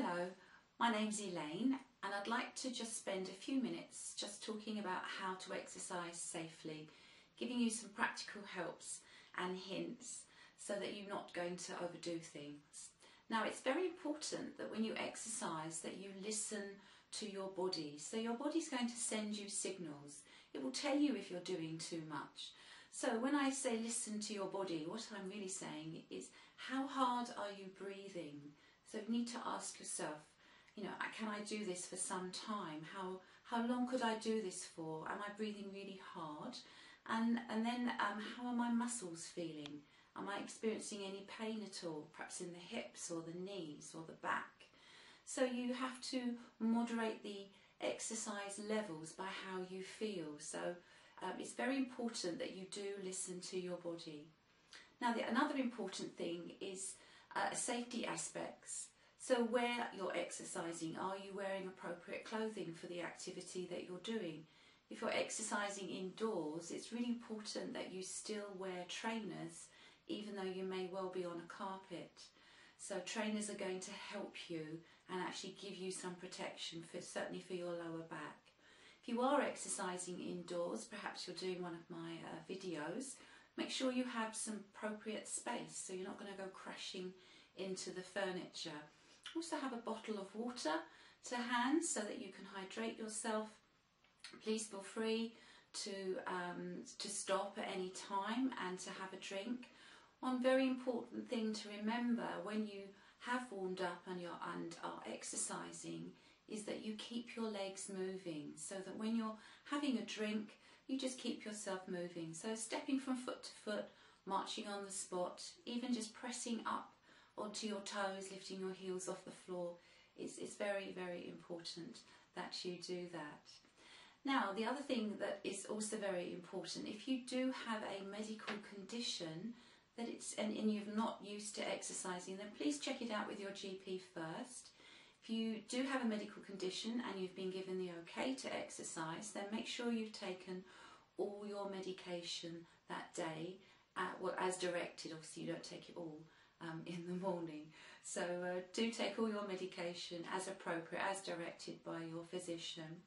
Hello, my name's Elaine and I'd like to just spend a few minutes just talking about how to exercise safely, giving you some practical helps and hints so that you're not going to overdo things. Now, it's very important that when you exercise that you listen to your body. So your body's going to send you signals. It will tell you if you're doing too much. So when I say listen to your body, what I'm really saying is how hard are you breathing? So you need to ask yourself, can I do this for some time? How long could I do this for? Am I breathing really hard? And then how are my muscles feeling? Am I experiencing any pain at all, perhaps in the hips or the knees or the back? So you have to moderate the exercise levels by how you feel. So it's very important that you do listen to your body. Now, another important thing is safety aspects. So where you're exercising, are you wearing appropriate clothing for the activity that you're doing? If you're exercising indoors, it's really important that you still wear trainers, even though you may well be on a carpet. So trainers are going to help you and actually give you some protection, certainly for your lower back. If you are exercising indoors, perhaps you're doing one of my videos, make sure you have some appropriate space so you're not going to go crashing into the furniture. Also have a bottle of water to hand so that you can hydrate yourself. Please feel free to stop at any time and to have a drink. One very important thing to remember when you have warmed up and are exercising is that you keep your legs moving, so that when you're having a drink, you just keep yourself moving. So stepping from foot to foot, marching on the spot, even just pressing up onto your toes, lifting your heels off the floor, it's very, very important that you do that. Now, the other thing that is also very important, if you do have a medical condition and you're not used to exercising, then please check it out with your GP first. If you do have a medical condition and you've been given the okay to exercise, then make sure you've taken all your medication that day, as directed. Obviously, you don't take it all in the morning. So do take all your medication as appropriate, as directed by your physician.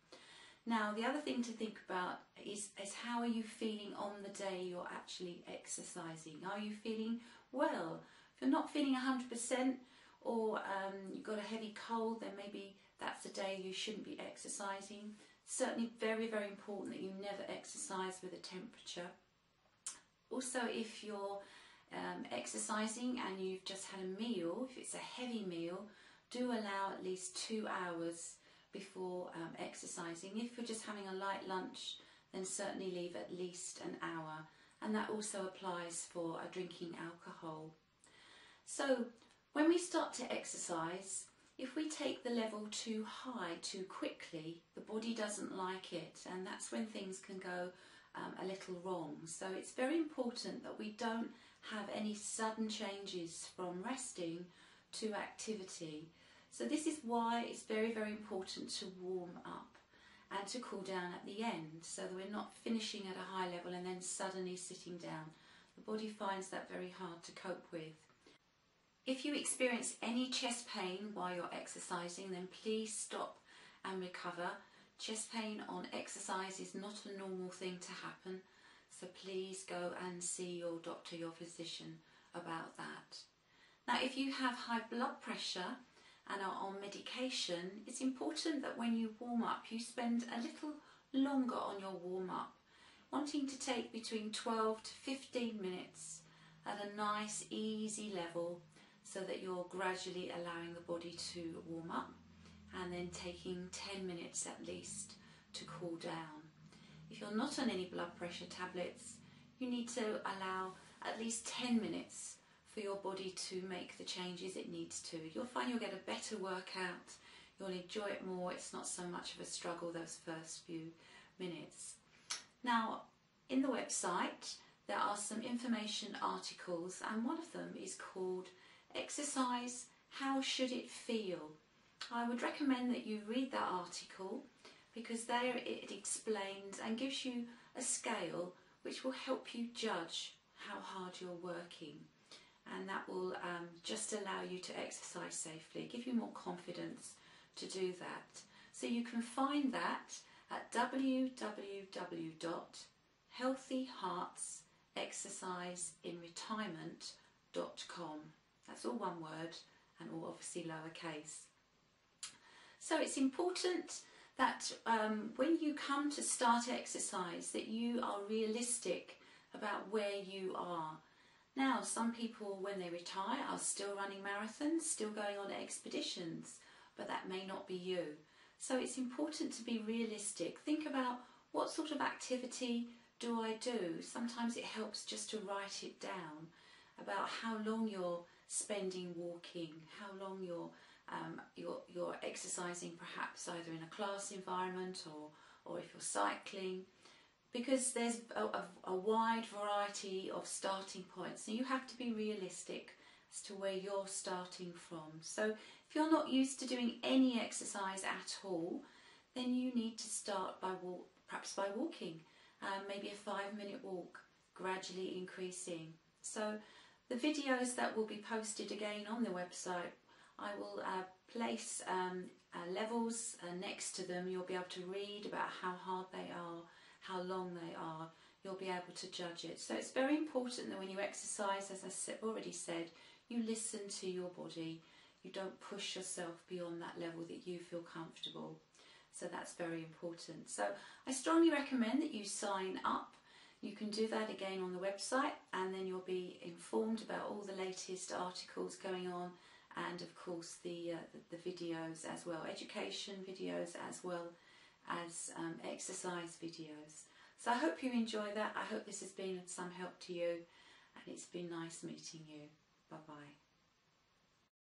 Now, the other thing to think about is how are you feeling on the day you're actually exercising? Are you feeling well? If you're not feeling 100% or you've got a heavy cold, then maybe that's the day you shouldn't be exercising. Certainly very, very important that you never exercise with a temperature. Also, if you're exercising and you've just had a meal, if it's a heavy meal, do allow at least 2 hours before exercising. If you're just having a light lunch, then certainly leave at least an hour, and that also applies for drinking alcohol. So when we start to exercise, if we take the level too high too quickly, the body doesn't like it, and that's when things can go a little wrong. So it's very important that we don't have any sudden changes from resting to activity. So this is why it's very, very important to warm up and to cool down at the end, so that we're not finishing at a high level and then suddenly sitting down. The body finds that very hard to cope with. If you experience any chest pain while you're exercising, then please stop and recover. Chest pain on exercise is not a normal thing to happen, so please go and see your doctor, your physician, about that. Now, if you have high blood pressure and are on medication, it's important that when you warm up, you spend a little longer on your warm up, wanting to take between 12 to 15 minutes at a nice, easy level, so that you're gradually allowing the body to warm up, and then taking 10 minutes at least to cool down. If you're not on any blood pressure tablets, you need to allow at least 10 minutes for your body to make the changes it needs to. You'll find you'll get a better workout, you'll enjoy it more, it's not so much of a struggle those first few minutes. Now, in the website there are some information articles, and one of them is called Exercise, How Should It Feel? I would recommend that you read that article, because there it explains and gives you a scale which will help you judge how hard you're working. and that will just allow you to exercise safely, give you more confidence to do that. So you can find that at www.healthyheartsexerciseinretirement.com. That's all one word and all obviously lowercase. So it's important that when you come to start exercise that you are realistic about where you are. Now, some people when they retire are still running marathons, still going on expeditions, but that may not be you. So it's important to be realistic. Think about what sort of activity do I do? Sometimes it helps just to write it down about how long you're spending walking, how long you're exercising, perhaps either in a class environment or if you're cycling, because there's a wide variety of starting points, and you have to be realistic as to where you're starting from. So if you're not used to doing any exercise at all, then you need to start by perhaps by walking, maybe a 5-minute walk, gradually increasing. So the videos that will be posted again on the website, I will place levels next to them. You'll be able to read about how hard they are, how long they are. You'll be able to judge it. So it's very important that when you exercise, as I already said, you listen to your body. You don't push yourself beyond that level that you feel comfortable. So that's very important. So I strongly recommend that you sign up. You can do that again on the website, and then you'll be informed about all the latest articles going on, and of course the videos as well, education videos as well as exercise videos. So I hope you enjoy that. I hope this has been of some help to you, and it's been nice meeting you. Bye bye.